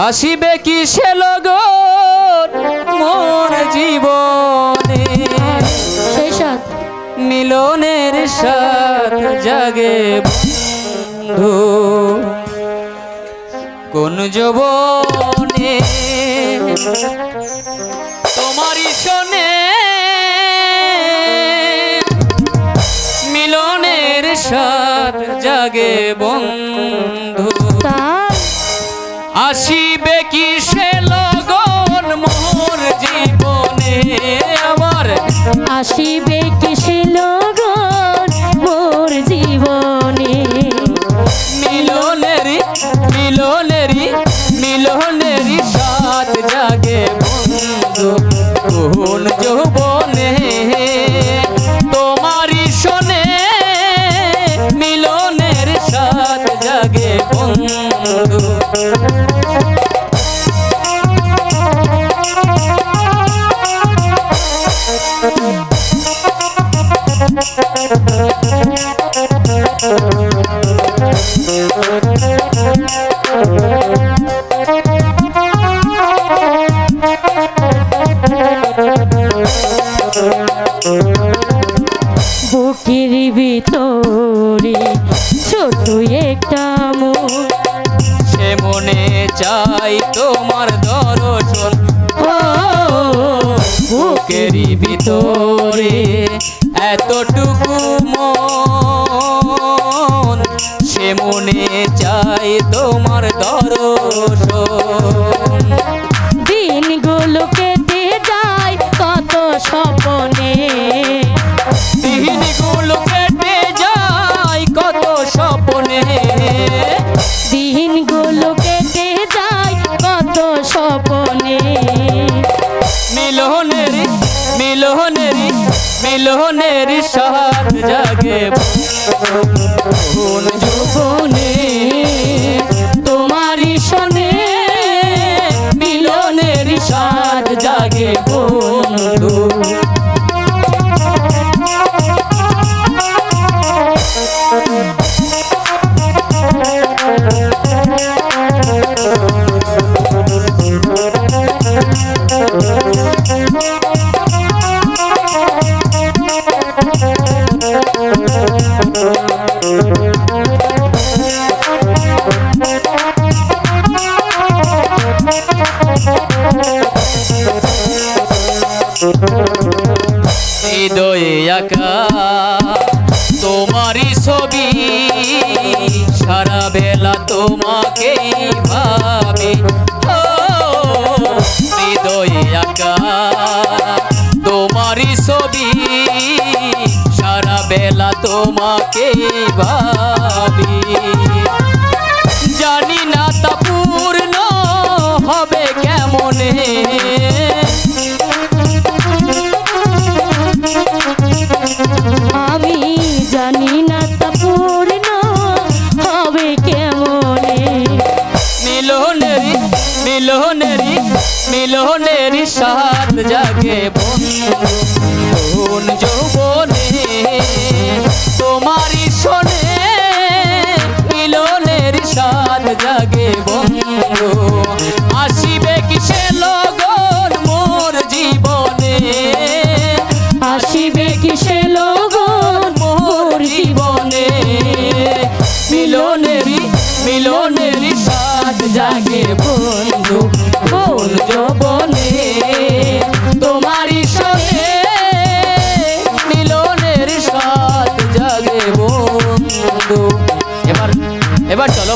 আসিবে কি সে লগন মোর জীবনে সেই সাথ মিলনের সাথ জাগে বন্ধু কোন যৌবনে তোমারই শোনে মিলনের সাথ জাগে বন্ধু আসিবে কি সে লগন মোর জীবনে আমার আসিবে কি সে লগন মোর জীবনে মিলনেরি মিলনেরি মিলনেরি সাথ জাগে বন্ধু কোন যৌবনে তোমারই শোনে মিলনের সাথ জাগে বন্ধু বুকের ভিতরে ছোট একটা মন সে মনে চাই তোমার দর্শন ও বুকেরই ভিতরে এতটুকু মন সে মনে চাই তোমার দর্শন দিনগুলো কেটে যায় কত স্বপ্নে দিনগুলো কেটে যায় কত স্বপ্নে দিনগুলো কেটে যায় কত স্বপ্নে মিলনেরি মিলনেরি মিলনেরি সাথ জাগে কোন যৌবনে তোমারই শোনে মিলনেরি সাথ জাগে বন্ধু হৃদয়ে আঁকা তোমারই ছবি সারা বেলা তোমাকেই ভাবি ও হৃদয়ে আঁকা তোমারই ছবি সারা বেলা তোমাকেই ভাবি জানি না তা পূর্ণ হবে কেমনে আমি জানি না তা পূর্ণ হবে কেমনে মিলনেরি মিলনেরি মিলনেরি সাথ জাগে বন্ধু কোন যৌবনে তোমারই শোনে মিলনেরি সাথ জাগে বন্ধু আসিবে কি সে লগন মোর জীবনে আসিবে কি সে লগন মোর জীবনে মিলনেরি মিলনেরি সাথ জাগে বন্ধু কোন যৌবনে তোমারই শোনে মিলনের সাথ জাগে বন্ধু এবার চলো।